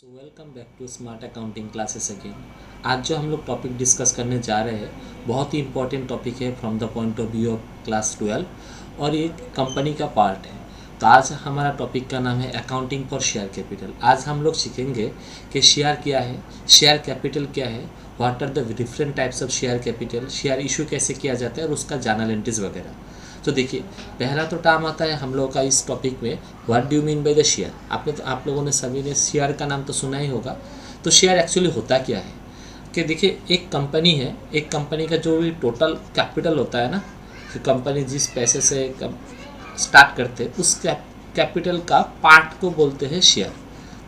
Welcome back to smart accounting classes again. आज जो हम लोग टॉपिक डिस्कस करने जा रहे हैं बहुत ही इंपॉर्टेंट टॉपिक है from the point of view of class 12 और ये कंपनी का पार्ट है। तो आज हमारा टॉपिक का नाम है अकाउंटिंग फॉर शेयर कैपिटल। आज हम लोग सीखेंगे कि शेयर क्या है, शेयर कैपिटल क्या है, what are the different types of share capital, share issue कैसे किया जाता है और उसका जर्नल एंट्रीज वगैरह। तो देखिए, पहला तो टर्म आता है हम लोगों का इस टॉपिक में, what do you mean by the share. आप लोगों ने सभी ने शेयर का नाम तो सुना ही होगा। तो शेयर एक्चुअली होता क्या है कि देखिए, एक कंपनी है, एक कंपनी का जो भी टोटल कैपिटल होता है ना, कि कंपनी जिस पैसे से स्टार्ट करते हैं उस कैपिटल का पार्ट को बोलते हैं शेयर।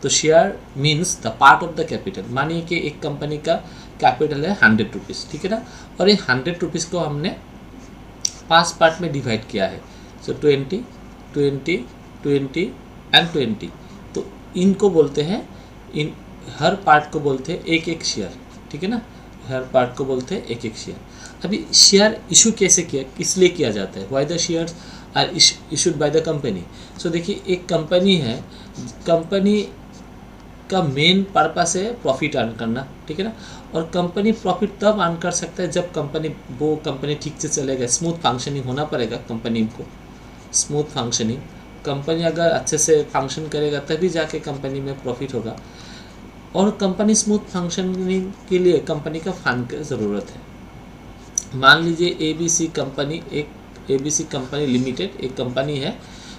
तो share means the part of the capital. मानिए कि एक कंपनी का कैपिटल है 100 रुपीज़, ठीक है ना, और ये 100 रुपीज़ को हमने 5 पार्ट में डिवाइड किया है। सो 20, 20, 20 एंड 20। तो इनको बोलते हैं, इन हर पार्ट को बोलते हैं एक एक शेयर, ठीक है ना, हर पार्ट को बोलते हैं एक एक शेयर। अभी शेयर इशू कैसे किया, किस लिए किया जाता है, why the shares are issued by the company. So देखिए, एक कंपनी है, कंपनी का मेन पर्पस है प्रॉफिट अर्न करना, ठीक है ना, और कंपनी प्रॉफिट तब अर्न कर सकता है जब कंपनी ठीक से चलेगा, स्मूथ फंक्शनिंग होना पड़ेगा कंपनी को, स्मूथ फंक्शनिंग। कंपनी अगर अच्छे से फंक्शन करेगा तभी जाके कंपनी में प्रॉफिट होगा, और कंपनी स्मूथ फंक्शनिंग के लिए कंपनी का फंड की ज़रूरत है। मान लीजिए एबीसी कंपनी लिमिटेड एक कंपनी है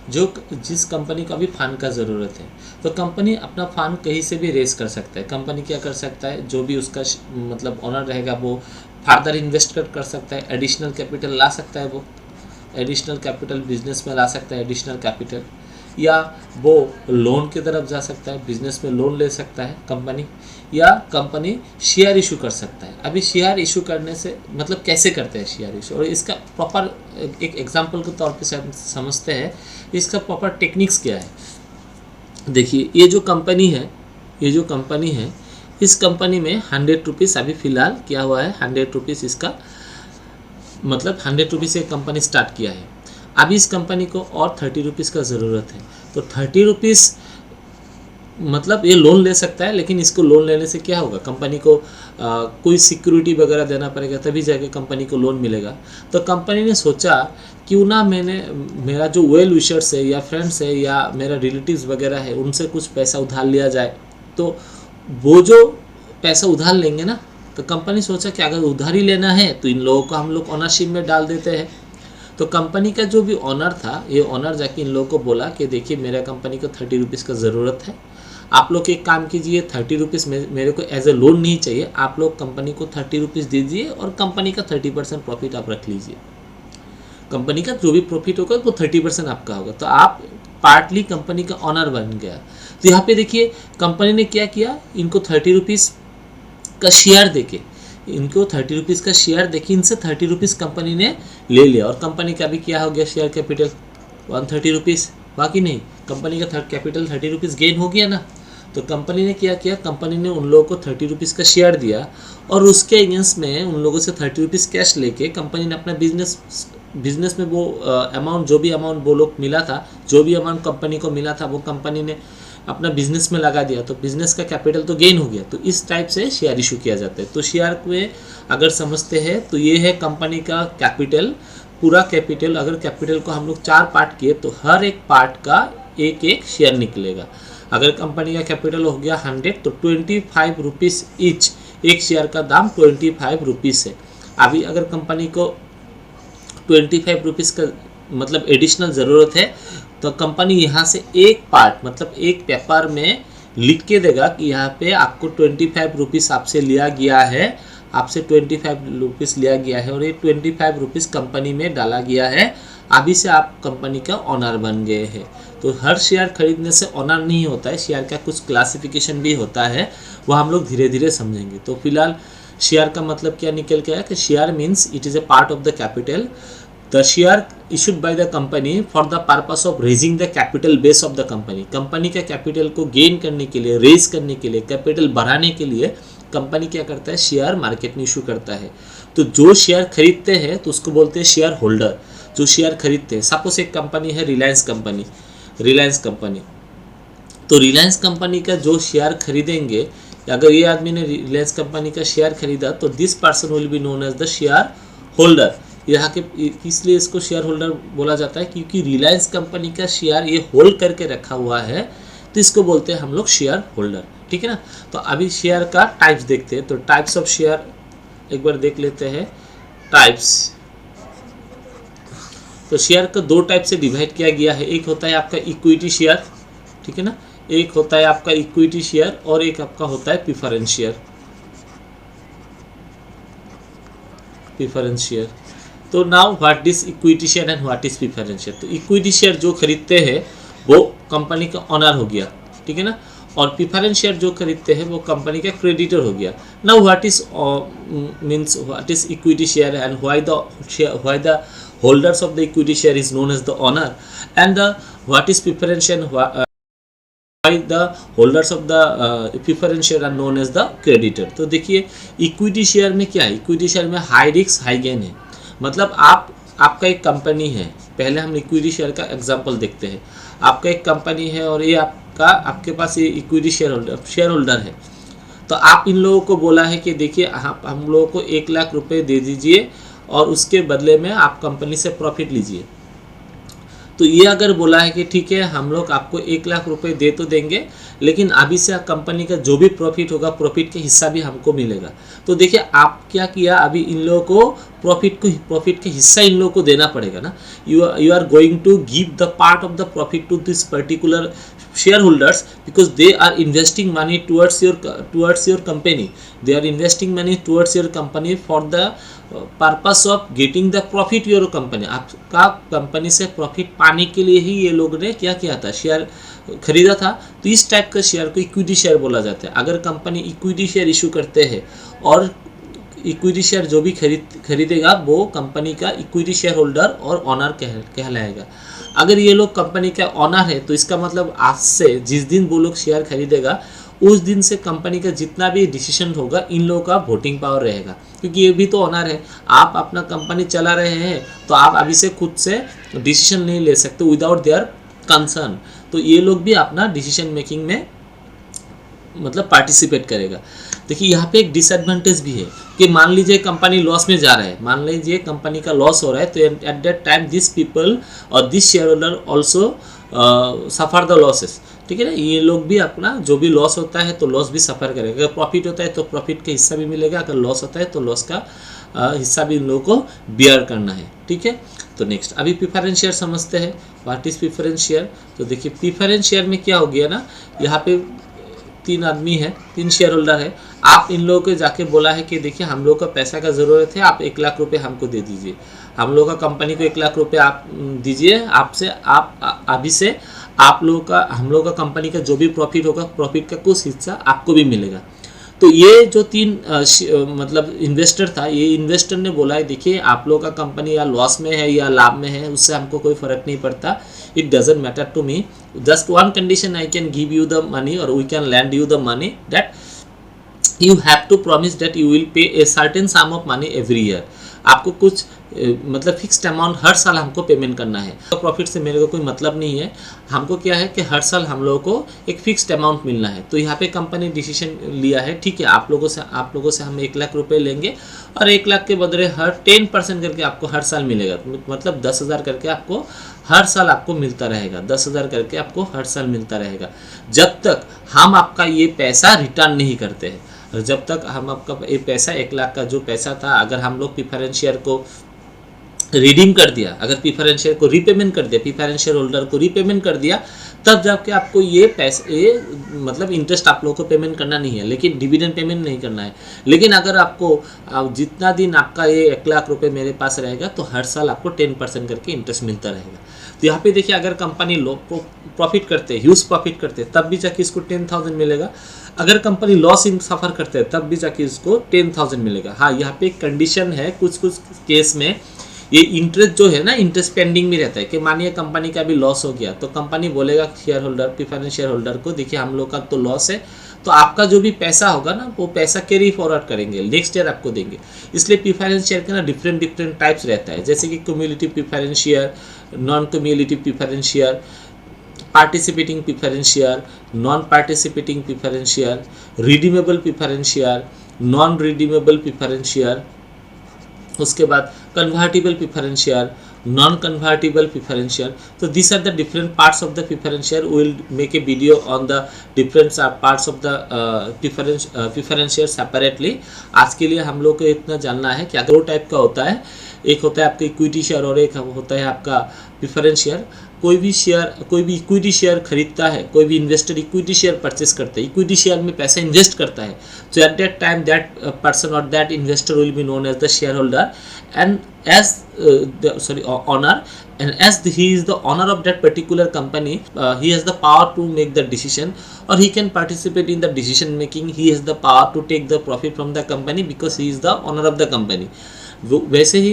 जिस कंपनी को अभी फंड का ज़रूरत है। तो कंपनी अपना फंड कहीं से भी रेस कर सकता है। कंपनी क्या कर सकता है, जो भी उसका मतलब ओनर रहेगा वो फर्दर इन्वेस्ट कर सकता है, एडिशनल कैपिटल ला सकता है, वो एडिशनल कैपिटल बिजनेस में ला सकता है, एडिशनल कैपिटल, या वो लोन की तरफ जा सकता है, बिजनेस में लोन ले सकता है कंपनी, या कंपनी शेयर इशू कर सकता है। अभी शेयर इशू करने से मतलब कैसे करते हैं शेयर इशू, और इसका प्रॉपर एक एग्जांपल के तौर पे समझते हैं इसका प्रॉपर टेक्निक्स क्या है। देखिए, ये जो कंपनी है, इस कंपनी में 100 रुपीज़ अभी फ़िलहाल क्या हुआ है, 100 रुपीज़ इसका मतलब 100 रुपीज़ से कंपनी स्टार्ट किया है। अभी इस कंपनी को और 30 रुपीज़ का ज़रूरत है। तो 30 रुपीज़ मतलब ये लोन ले सकता है, लेकिन इसको लोन लेने से क्या होगा, कंपनी को कोई सिक्योरिटी वगैरह देना पड़ेगा, तभी जाके कंपनी को लोन मिलेगा। तो कंपनी ने सोचा क्यों ना मेरा जो वेल विशर्स है या फ्रेंड्स है या मेरा रिलेटिव्स वगैरह है उनसे कुछ पैसा उधार लिया जाए। तो वो जो पैसा उधार लेंगे ना, तो कंपनी सोचा कि अगर उधार ही लेना है तो इन लोगों को हम लोग ओनरशिप में डाल देते हैं। तो कंपनी का जो भी ऑनर था, ये ऑनर जाके इन लोगों को बोला कि देखिए, मेरा कंपनी को 30 रुपीज़ का ज़रूरत है, आप लोग एक काम कीजिए, 30 रुपीज़ मेरे को एज ए लोन नहीं चाहिए, आप लोग कंपनी को 30 रुपीज़ दीजिए और कंपनी का 30% प्रॉफिट आप रख लीजिए। कंपनी का जो भी प्रॉफिट होगा वो 30% आपका होगा। तो आप पार्टली कंपनी का ऑनर बन गया। तो यहाँ पे देखिए, कंपनी ने क्या किया, इनको 30 रुपीज़ का शेयर देके, इनको 30 रुपीज़ का शेयर देके इनसे 30 रुपीज़ कंपनी ने ले लिया, और कंपनी का भी क्या हो गया, शेयर कैपिटल 130 रुपीज़, बाकी नहीं, कंपनी का कैपिटल 30 रुपीज़ गेन हो गया ना। तो कंपनी ने क्या किया, कंपनी ने उन लोगों को 30 रुपीज़ का शेयर दिया, और उसके अगेंस्ट में उन लोगों से 30 रुपीज़ कैश लेके कंपनी ने अपना बिजनेस में वो अमाउंट, जो भी अमाउंट वो लोग मिला था, जो भी अमाउंट कंपनी को मिला था, वो कंपनी ने अपना बिजनेस में लगा दिया। तो बिजनेस का कैपिटल तो गेन हो गया। तो इस टाइप से शेयर इशू किया जाता है। तो शेयर में अगर समझते हैं तो ये है कंपनी का कैपिटल, पूरा कैपिटल। अगर कैपिटल को हम लोग 4 पार्ट किए तो हर एक पार्ट का एक एक शेयर निकलेगा। अगर कंपनी का कैपिटल हो गया 100 तो 25 रुपीज़ ईच, एक शेयर का दाम 25 रुपीज़ है। अभी अगर कंपनी को 25 रुपीज़ का मतलब एडिशनल ज़रूरत है तो कंपनी यहाँ से एक पार्ट मतलब एक पेपर में लिख के देगा कि यहाँ पे आपको 25 रुपीज़ आपसे लिया गया है, आपसे 25 रुपीज़ लिया गया है, और ये 25 रुपीज़ कंपनी में डाला गया है। अभी से आप कंपनी का ऑनर बन गए हैं। तो हर शेयर खरीदने से ऑनर नहीं होता है, शेयर का कुछ क्लासिफिकेशन भी होता है, वो हम लोग धीरे धीरे समझेंगे। तो फिलहाल शेयर का मतलब क्या निकल के आया कि share means it is a part of the capital, the share issued by the company for the purpose of raising the capital base of the company. Company के कैपिटल को गेन करने के लिए, रेज करने के लिए, कैपिटल बढ़ाने के लिए कंपनी क्या करता है, शेयर मार्केट में इशू करता है। तो जो शेयर खरीदते हैं तो उसको बोलते हैं शेयर होल्डर, जो शेयर खरीदते हैं। सपोज एक कंपनी है रिलायंस कंपनी, तो रिलायंस कंपनी का जो शेयर खरीदेंगे, अगर ये आदमी ने रिलायंस कंपनी का शेयर खरीदा तो this person will be known as the share holder. यहाँ के इसलिए इसको शेयर होल्डर बोला जाता है क्योंकि रिलायंस कंपनी का शेयर ये होल्ड करके रखा हुआ है, तो इसको बोलते हैं हम लोग शेयर होल्डर। ठीक है ना। तो अभी शेयर का टाइप्स देखते हैं। तो टाइप्स ऑफ शेयर एक बार देख लेते हैं। टाइप्स, तो शेयर को दो टाइप से डिवाइड किया गया है। एक होता है आपका इक्विटी शेयर, ठीक है ना, एक होता है आपका इक्विटी शेयर और एक आपका होता है प्रेफरेंस शेयर। प्रेफरेंस शेयर, तो now what is equity share and what is preference share. तो इक्विटी शेयर जो खरीदते हैं वो कंपनी का ऑनर हो गया, ठीक है ना, और प्रेफरेंस शेयर जो खरीदते हैं वो कंपनी का क्रेडिटर हो गया। Now what is means what is equity share and why the holders of the equity share is known as the owner, and the what is preference share, why the holders of the preference share are known as the creditor। तो देखिए equity share में क्या है, equity share में high risk high gain है। मतलब आपका एक कंपनी है, पहले हम इक्विटी शेयर का एग्जांपल देखते हैं। आपका एक कंपनी है और ये आपके पास ये इक्विटी शेयर होल्डर है। तो आप इन लोगों को बोला है कि देखिए हम लोगों को 1 लाख रुपए दे दीजिए और उसके बदले में आप कंपनी से प्रॉफिट लीजिए। तो ये अगर बोला है कि ठीक है हम लोग आपको 1 लाख रुपए दे तो देंगे, लेकिन अभी से कंपनी का जो भी प्रॉफिट होगा प्रॉफिट के हिस्सा भी हमको मिलेगा। तो देखिए आप क्या किया, अभी इन लोगों को प्रॉफिट के हिस्सा इन लोगों को देना पड़ेगा ना। You are going to give the part of the profit to this particular shareholders because they are investing money towards your company. They are investing money towards your company for the purpose of getting the profit your company। आपका company से profit पाने के लिए ही ये लोग ने क्या किया था, शेयर खरीदा था। तो इस टाइप का शेयर को इक्विटी शेयर बोला जाता है। अगर कंपनी इक्विटी शेयर इशू करते हैं और इक्विटी शेयर जो भी खरीदेगा वो कंपनी का इक्विटी शेयर होल्डर और ऑनर कहलाएगा। अगर ये लोग कंपनी का ऑनर है तो इसका मतलब आज से जिस दिन वो लोग शेयर खरीदेगा उस दिन से कंपनी का जितना भी डिसीजन होगा इन लोगों का वोटिंग पावर रहेगा, क्योंकि ये भी तो ऑनर है। आप अपना कंपनी चला रहे हैं तो आप अभी से खुद से डिसीजन नहीं ले सकते विदाउट देयर कंसर्न। तो ये लोग भी अपना डिसीजन मेकिंग में मतलब पार्टिसिपेट करेगा। देखिए यहाँ पे एक डिसएडवांटेज भी है कि मान लीजिए कंपनी लॉस में जा रहा है, मान लीजिए कंपनी का लॉस हो रहा है, तो at that time this people और this share holder also suffer the losses. ठीक है ना, ये लोग भी अपना जो भी लॉस होता है तो लॉस भी सफ़र करेगा। अगर प्रॉफिट होता है तो प्रॉफिट का हिस्सा भी मिलेगा, अगर लॉस होता है तो लॉस का हिस्सा भी इन लोगों को बियर करना है। ठीक है, तो नेक्स्ट अभी प्रेफरेंस शेयर समझते हैं। What is preference share. तो देखिए प्रेफरेंस शेयर में क्या हो गया ना, यहाँ पे 3 आदमी है, 3 शेयर होल्डर है। आप इन लोगों को जाके बोला है कि देखिए हम लोग का पैसा का ज़रूरत है, आप 1 लाख रुपए हमको दे दीजिए। हम लोग का कंपनी को 1 लाख रुपए आप दीजिए, आपसे आप अभी से आप लोगों का हम लोग का कंपनी का जो भी प्रॉफिट होगा प्रॉफिट का कुछ हिस्सा आपको भी मिलेगा। तो ये जो 3 मतलब इन्वेस्टर था, ये इन्वेस्टर ने बोला है देखिए आप लोग का कंपनी या लॉस में है या लाभ में है उससे हमको कोई फ़र्क नहीं पड़ता, it doesn't matter to me, just one condition I can give you the money और we can lend you the money, that you have to promise that you will pay a certain sum of money every year. आपको कुछ मतलब fixed amount हर साल हमको payment करना है। तो profit से मेरे को कोई मतलब नहीं है, हमको क्या है कि हर साल हम लोगों को एक फिक्स्ड अमाउंट मिलना है। तो यहाँ पे कंपनी डिसीजन लिया है, ठीक है आप लोगों से हम 1 लाख रुपए लेंगे और 1 लाख के बदले हर 10% करके आपको हर साल मिलेगा, मतलब 10,000 करके आपको हर साल आपको मिलता रहेगा, 10,000 करके आपको हर साल मिलता रहेगा, जब तक हम आपका ये पैसा रिटर्न नहीं करते हैं। और जब तक हम आपका ये पैसा 1 लाख का जो पैसा था, अगर हम लोग प्रेफरेंस शेयर को रिडीम कर दिया, अगर प्रेफरेंस शेयर को रीपेमेंट कर दिया, प्रेफरेंस शेयर होल्डर को रीपेमेंट कर दिया, तब जाके आपको ये पैसे मतलब इंटरेस्ट आप लोगों को पेमेंट करना नहीं है, लेकिन डिविडेंड पेमेंट नहीं करना है। लेकिन अगर आपको जितना दिन आपका ये 1 लाख रुपए मेरे पास रहेगा तो हर साल आपको 10% करके इंटरेस्ट मिलता रहेगा। तो यहाँ पे देखिए अगर कंपनी प्रॉफिट करते, ह्यूज प्रॉफिट करते, तब भी जाके इसको 10,000 मिलेगा। अगर कंपनी लॉस इन सफ़र करते हैं तब भी जाके इसको 10,000 मिलेगा। हाँ, यहाँ पे एक कंडीशन है, कुछ केस में ये इंटरेस्ट जो है ना, इंटरेस्ट पेंडिंग में रहता है कि मानिए कंपनी का भी लॉस हो गया तो कंपनी बोलेगा share holder, preference share holder को देखिए हम लोग का तो लॉस है, तो आपका जो भी पैसा होगा ना वो पैसा कैरी फॉरवर्ड करेंगे, नेक्स्ट ईयर आपको देंगे। इसलिए प्रेफरेंस शेयर के ना डिफरेंट टाइप्स रहता है, जैसे कि cumulative preference share, non cumulative preference share, participating preference share, non participating preference share, redeemable preference share, non redeemable preference share, उसके बाद convertible preference share, non convertible preference share. तो these are the different parts of the preference share. We will make a video on the different parts of the preference share separately. आज के लिए हम लोग को इतना जानना है कि दो टाइप का होता है, एक होता है आपका इक्विटी शेयर और एक होता है आपका प्रेफरेंस शेयर. कोई भी इक्विटी शेयर खरीदता है, कोई भी इन्वेस्टर इक्विटी शेयर परचेस करता है, इक्विटी शेयर में पैसा इन्वेस्ट करता है, तो at that time that person और that investor will be known as the share holder and as owner, and as he is the owner of that particular company, he has the power to make the decision, or he can participate in the decision making. He has the power to take the profit from the company because he is the owner of the company. वैसे ही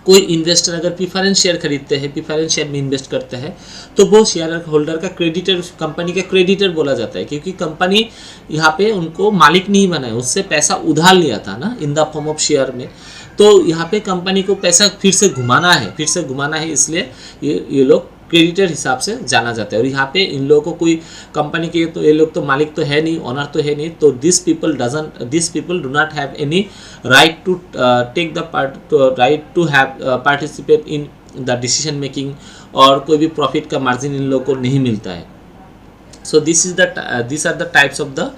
कोई investor अगर preference share खरीदते हैं, preference share में invest करते हैं, तो वो शेयर होल्डर का क्रेडिटर, कंपनी का क्रेडिटर बोला जाता है, क्योंकि कंपनी यहाँ पे उनको मालिक नहीं बनाया, उससे पैसा उधार लिया था ना in the form of share में. तो यहाँ पे कंपनी को पैसा फिर से घुमाना है, इसलिए ये लोग क्रेडिटर हिसाब से जाना जाता है. और यहाँ पे इन लोगों को कोई कंपनी के, तो ये लोग तो मालिक तो है नहीं, ऑनर तो है नहीं, तो this people do not have any right to take the right to have participate in the decision making, और कोई भी प्रॉफिट का मार्जिन इन लोगों को नहीं मिलता है. So this are the types of the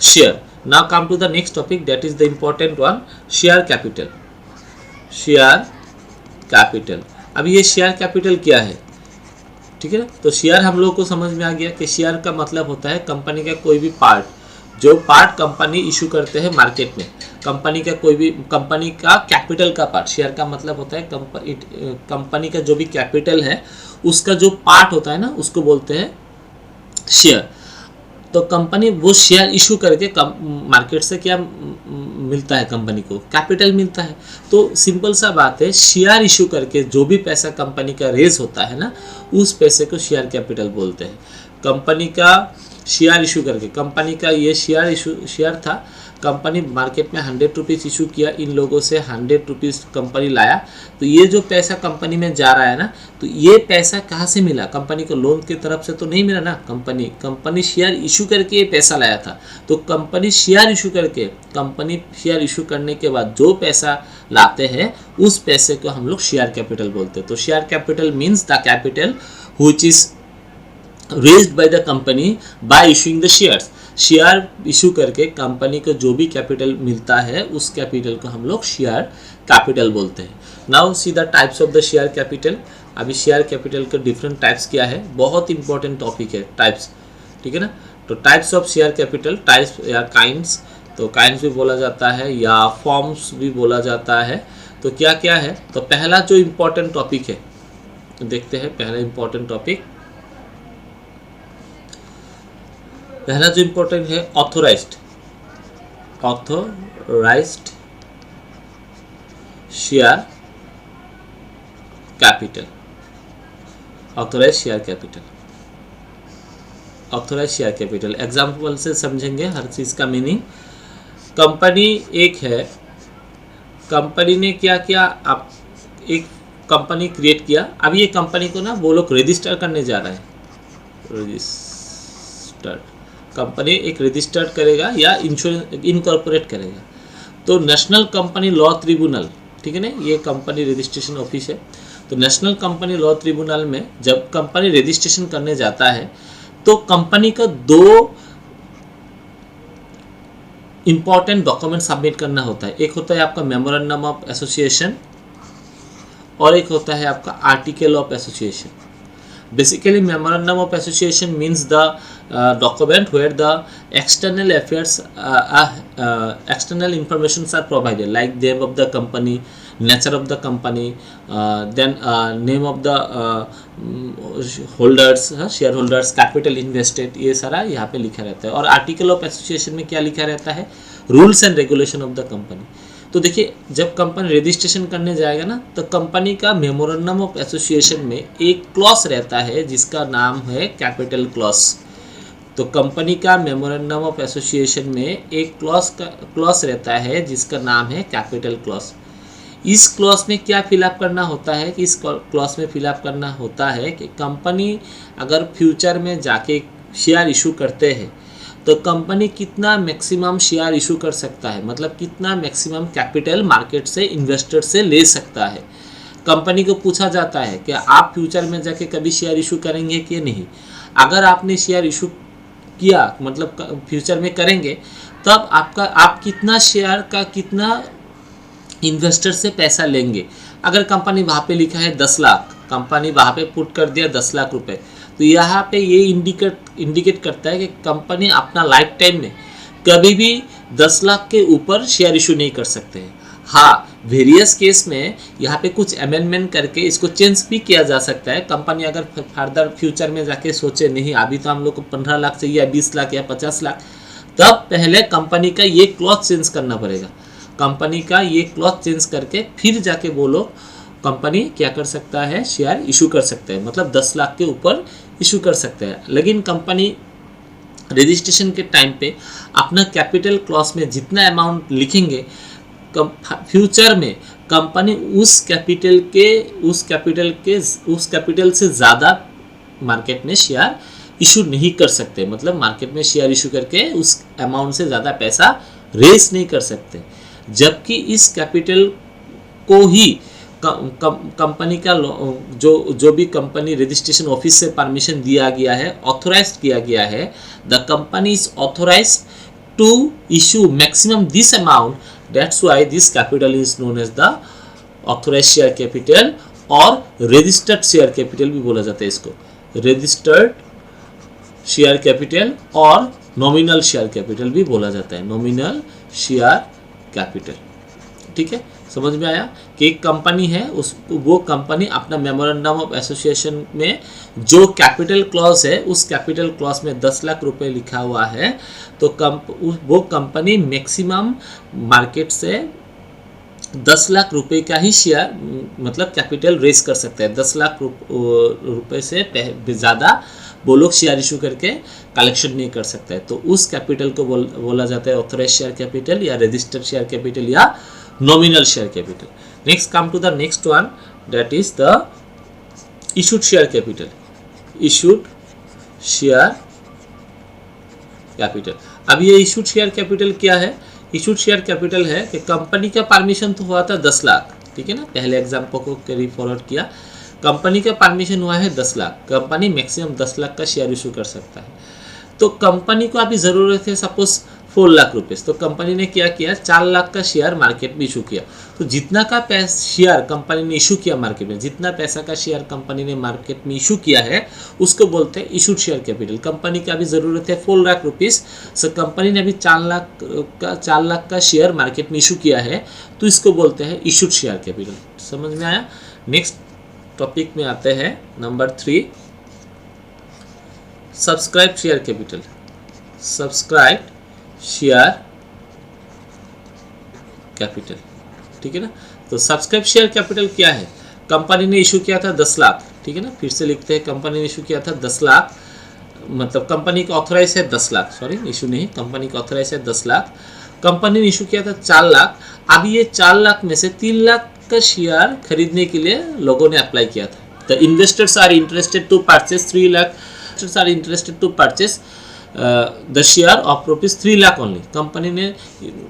share. Now come to the next topic, that is the important one, share capital. Share capital. अब ये शेयर कैपिटल क्या है, ठीक है ना. तो शेयर हम लोग को समझ में आ गया कि शेयर का मतलब होता है कंपनी का कोई भी पार्ट, जो पार्ट कंपनी इशू करते हैं मार्केट में, कंपनी का कोई भी, कंपनी का कैपिटल का पार्ट. शेयर का मतलब होता है कंपनी का जो भी कैपिटल है उसका जो पार्ट होता है ना, उसको बोलते हैं शेयर. तो कंपनी वो शेयर इशू करके मार्केट से क्या मिलता है, कंपनी को कैपिटल मिलता है. तो सिंपल सा बात है, शेयर इशू करके जो भी पैसा कंपनी का रेज होता है ना, उस पैसे को शेयर कैपिटल बोलते हैं. कंपनी का शेयर इशू करके, कंपनी का ये शेयर था, कंपनी मार्केट में 100 रुपीज़ इशू किया, इन लोगों से 100 रुपीज़ कंपनी लाया, तो ये जो पैसा कंपनी में जा रहा है ना, तो ये पैसा कहाँ से मिला, कंपनी को लोन की तरफ से तो नहीं मिला ना. कंपनी शेयर इशू करके ये पैसा लाया था. तो कंपनी शेयर इशू करने के बाद जो पैसा लाते हैं, उस पैसे को हम लोग शेयर कैपिटल बोलते हैं. तो share capital means the capital which is raised bye the company by issuing the shares. Share issue करके कंपनी को जो भी कैपिटल मिलता है, उस कैपिटल को हम लोग शेयर कैपिटल बोलते हैं. Now see the types of the share capital. अभी शेयर कैपिटल के डिफरेंट टाइप्स क्या है, बहुत इंपॉर्टेंट टॉपिक है टाइप्स, ठीक है ना. तो types of share capital, types या काइंड्स, तो काइंड्स भी बोला जाता है या फॉर्म्स भी बोला जाता है. तो क्या क्या है, तो पहला जो इम्पोर्टेंट टॉपिक है, देखते हैं. पहला जो इम्पोर्टेंट है, authorised share capital. Authorised share capital example से समझेंगे हर चीज़ का मीनिंग. कंपनी एक है, कंपनी ने क्या किया, आप एक कंपनी क्रिएट किया. अब ये कंपनी को ना वो लोग रजिस्टर करने जा रहे हैं. कंपनी एक रजिस्टर्ड करेगा या इनकॉर्पोरेट करेगा. तो नेशनल कंपनी लॉ ट्रिब्यूनल, ठीक है ना, ये कंपनी रजिस्ट्रेशन ऑफिस है. तो नेशनल कंपनी लॉ ट्रिब्यूनल में जब कंपनी रजिस्ट्रेशन करने जाता है, तो कंपनी का 2 इंपॉर्टेंट डॉक्यूमेंट सबमिट करना होता है. एक होता है आपका मेमोरेंडम ऑफ एसोसिएशन, और एक होता है आपका article of association. Basically, memorandum of association means the document where the external affairs, external informations are provided, like name of the company, nature of the company, then name of the holders, shareholders, capital invested, ये सारा यहाँ पे लिखा रहता है. और article of association में क्या लिखा रहता है, rules and regulation of the company. तो देखिए, जब कंपनी रजिस्ट्रेशन करने जाएगा ना, तो कंपनी का मेमोरेंडम ऑफ एसोसिएशन में एक क्लॉज रहता है जिसका नाम है कैपिटल क्लॉज. तो कंपनी का मेमोरेंडम ऑफ एसोसिएशन में एक क्लॉज रहता है जिसका नाम है कैपिटल क्लॉज. इस क्लॉज में क्या फिलअप करना होता है कि इस क्लॉज में फिलअप करना होता है कि कंपनी अगर फ्यूचर में जाके शेयर इशू करते हैं तो कंपनी कितना मैक्सिमम शेयर इशू कर सकता है, मतलब कितना मैक्सिमम कैपिटल मार्केट से इन्वेस्टर से ले सकता है। कंपनी को पूछा जाता है कि आप फ्यूचर में जाके कभी शेयर इशू करेंगे कि नहीं। अगर आपने शेयर इशू किया, मतलब फ्यूचर में करेंगे, तब आप कितना शेयर का कितना इन्वेस्टर से पैसा लेंगे। अगर कंपनी वहाँ पे लिखा है 10 लाख, कंपनी वहाँ पे पुट कर दिया 10 लाख रुपए, तो यहाँ पे ये इंडिकेट करता है कि कंपनी अपना लाइफ टाइम में कभी भी 10 लाख के ऊपर शेयर इशू नहीं कर सकते हैं। हाँ, वेरियस केस में यहाँ पे कुछ अमेंडमेंट करके इसको चेंज भी किया जा सकता है। कंपनी अगर फर्दर फ्यूचर में जाके सोचे नहीं अभी तो हम लोग को 15 लाख चाहिए या 20 लाख या 50 लाख, तब पहले कंपनी का ये क्लॉज चेंज करना पड़ेगा। कंपनी का ये क्लॉज चेंज करके फिर जाके वो लोग कंपनी क्या कर सकता है, शेयर इशू कर सकते हैं, मतलब 10 लाख के ऊपर इशू कर सकते हैं। लेकिन कंपनी रजिस्ट्रेशन के टाइम पे अपना कैपिटल क्लॉज में जितना अमाउंट लिखेंगे, फ्यूचर में कंपनी उस कैपिटल से ज़्यादा मार्केट में शेयर इशू नहीं कर सकते, मतलब मार्केट में शेयर इशू करके उस अमाउंट से ज़्यादा पैसा रेस नहीं कर सकते। जबकि इस कैपिटल को ही कंपनी का जो भी कंपनी रजिस्ट्रेशन ऑफिस से परमिशन दिया गया है, ऑथोराइज किया गया है, the company is authorise to issue maximum this amount, that's why this capital is known as the authorise share capital और रजिस्टर्ड शेयर कैपिटल भी बोला जाता है इसको। रजिस्टर्ड शेयर कैपिटल और नॉमिनल शेयर कैपिटल भी बोला जाता है, नॉमिनल शेयर कैपिटल। ठीक है, समझ में आया कि एक कंपनी है वो कंपनी अपना मेमोरेंडम ऑफ एसोसिएशन में जो कैपिटल क्लॉज है, उस कैपिटल क्लॉज में 10 लाख रुपए लिखा हुआ है, तो वो कंपनी मैक्सिमम मार्केट से 10 लाख रुपए का ही शेयर, मतलब कैपिटल रेस कर सकता है। 10 लाख रुपए से ज़्यादा वो लोग शेयर इशू करके कलेक्शन नहीं कर सकते हैं। तो उस कैपिटल को बोला जाता है ऑथोराइज शेयर कैपिटल या रजिस्टर्ड शेयर कैपिटल या nominal share capital. Next come to the next one, that is the issued share capital. Issued share capital. अब ये इशूड शेयर कैपिटल क्या है? इशूड शेयर कैपिटल है कि कंपनी का permission तो हुआ था 10 लाख, ठीक है ना, पहले एग्जाम्पल को कैरी फॉरवर्ड किया। कंपनी का परमिशन हुआ है 10 लाख, कंपनी मैक्सिमम 10 लाख का शेयर इशू कर सकता है। तो कंपनी को अभी ज़रूरत है सपोज 4 लाख रुपए, तो कंपनी ने क्या किया, 4 लाख का शेयर मार्केट में इशू किया। तो जितना का शेयर कंपनी ने इशू किया मार्केट में, जितना पैसा का शेयर कंपनी ने मार्केट में इशू किया है, उसको बोलते हैं इशूड शेयर कैपिटल। कंपनी की अभी ज़रूरत है 4 लाख रुपीज़, सो कंपनी ने अभी 4 लाख का शेयर मार्केट में इशू किया है, तो इसको बोलते हैं इशूड शेयर कैपिटल। समझ में आया? नेक्स्ट टॉपिक में आते हैं number 3, subscribe share capital. Subscribe share capital, ठीक है ना। तो सब्सक्राइब शेयर कैपिटल क्या है? कंपनी ने इशू किया था 10 लाख, ठीक है ना, फिर से लिखते हैं, कंपनी ने इशू किया था 10 लाख, मतलब कंपनी का ऑथराइज है 10 लाख, सॉरी इशू नहीं, कंपनी का ऑथराइज है 10 लाख, कंपनी ने इशू किया था 4 लाख। अभी ये 4 लाख में से 3 लाख का शेयर खरीदने के लिए लोगों ने अप्लाई किया था। The investors are interested to purchase 3 lakh, are interested to purchase the share of ₹3 lakh only.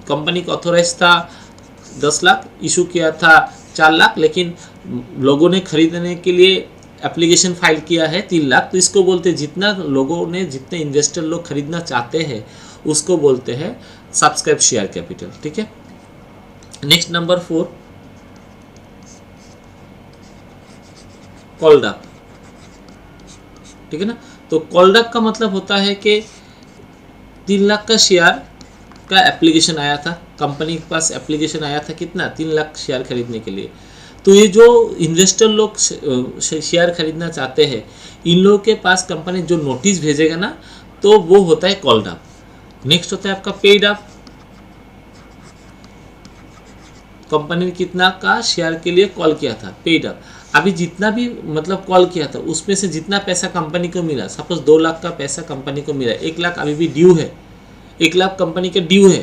Company का ऑथोराइज था 10 लाख, इशू किया था 4 लाख, लेकिन लोगों ने खरीदने के लिए एप्लीकेशन फाइल किया है 3 लाख। तो इसको बोलते हैं, जितने इन्वेस्टर लोग खरीदना चाहते हैं उसको बोलते हैं सब्सक्राइब शेयर कैपिटल, ठीक है। नेक्स्ट नंबर 4, कॉल्ड अप, ठीक है ना। तो कॉल्ड अप का मतलब होता है कि 3 लाख का शेयर का एप्लीकेशन आया था, कंपनी के पास एप्लीकेशन आया था कितना, 3 लाख शेयर खरीदने के लिए। तो ये जो इन्वेस्टर लोग शेयर खरीदना चाहते हैं, इन लोगों के पास कंपनी जो नोटिस भेजेगा ना, तो वो होता है कॉल्ड अप। नेक्स्ट होता है आपका पेड अप। कंपनी ने कितना का शेयर के लिए कॉल किया था, पेड अप। अभी जितना भी मतलब कॉल किया था उसमें से जितना पैसा कंपनी को मिला, सपोज 2 लाख का पैसा कंपनी को मिला, 1 लाख अभी भी ड्यू है, 1 लाख कंपनी का ड्यू है,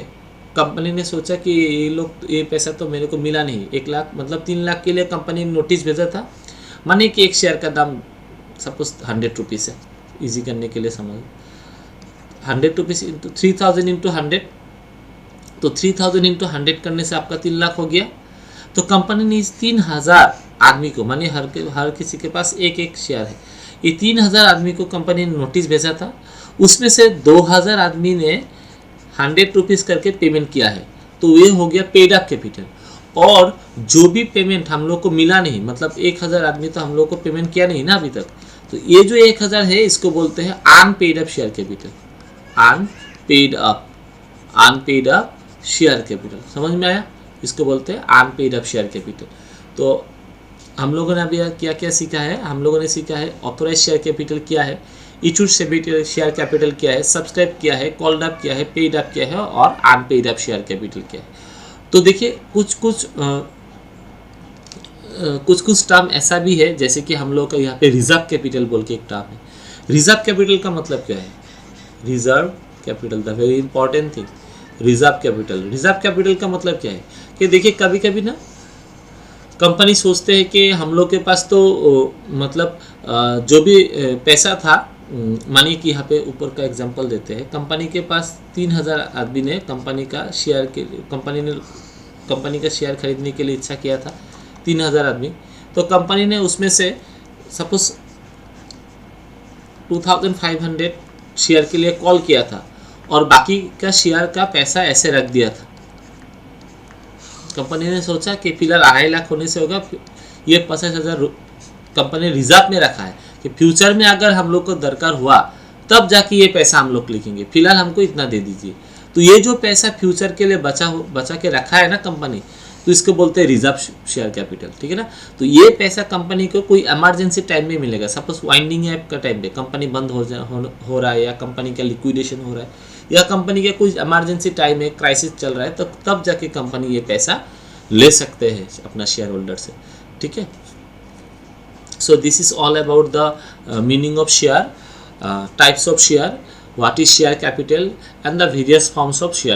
कंपनी ने सोचा कि ये पैसा तो मेरे को मिला नहीं, 1 लाख मतलब 3 लाख के लिए कंपनी ने नोटिस भेजा था। माने कि एक शेयर का दाम सपोज 100 रुपीज़ है, इजी करने के लिए समझ, 100 रुपीज़ इंटू 3000 इंटू 100, तो 3000 इंटू 100 करने से आपका 3 लाख हो गया। तो कंपनी ने इस 3000 आदमी को, माने हर किसी के पास एक एक शेयर है, ये 3000 आदमी को कंपनी ने नोटिस भेजा था। उसमें से 2000 आदमी ने 100 रुपीज़ करके पेमेंट किया है, तो ये हो गया पेड अप कैपिटल। और जो भी पेमेंट हम लोग को मिला नहीं, मतलब 1000 आदमी तो हम लोग को पेमेंट किया नहीं ना अभी तक, तो ये जो 1000 है इसको बोलते हैं unpaid up share capital. Unpaid up share capital, समझ में आया? इसको बोलते हैं अनपेड अप शेयर कैपिटल। तो हम लोगों ने अभी क्या क्या सीखा है? हम लोगों ने सीखा है ऑथोराइज शेयर कैपिटल क्या है, इशूड शेयर कैपिटल क्या है, सब्सक्राइब क्या है, कॉल्ड अप क्या है, पेड अप क्या है और अनपेड अप शेयर कैपिटल क्या है। तो देखिए कुछ टर्म ऐसा भी है, जैसे कि हम लोग का यहाँ पे रिजर्व कैपिटल बोल के एक टर्म है। रिजर्व कैपिटल का मतलब क्या है? Reserve capital, the very important thing, reserve capital का मतलब क्या है कि देखिए कभी कभी ना कंपनी सोचते हैं कि हम लोग के पास तो मतलब जो भी पैसा था, मानिए कि यहाँ पे ऊपर का एग्जांपल देते हैं, कंपनी के पास 3000 आदमी ने कंपनी का शेयर खरीदने के लिए इच्छा किया था, 3000 आदमी। तो कंपनी ने उसमें से सपोज 2500 शेयर के लिए कॉल किया था और बाकी का शेयर का पैसा ऐसे रख दिया था। कंपनी ने सोचा कि फिलहाल 2.5 लाख होने से होगा, ये 50,000 कंपनी रिजर्व में रखा है कि फ्यूचर में अगर हम लोग को दरकार हुआ तब जाके ये पैसा हम लोग लिखेंगे, फिलहाल हमको इतना दे दीजिए। तो ये जो पैसा फ्यूचर के लिए बचा के रखा है ना कंपनी, तो इसको बोलते हैं रिजर्व शेयर कैपिटल, ठीक है ना। तो ये पैसा कंपनी को कोई इमरजेंसी टाइम में मिलेगा, सपोज वाइंडिंग ऐप का टाइम पे कंपनी बंद हो रहा है, या कंपनी का लिक्विडेशन हो रहा है, या कंपनी का कोई इमरजेंसी टाइम है, क्राइसिस चल रहा है, तो तब जाके कंपनी ये पैसा ले सकते हैं अपना शेयर होल्डर से, ठीक है। So this is all about the meaning of share, types of share, what is share capital and the various forms of share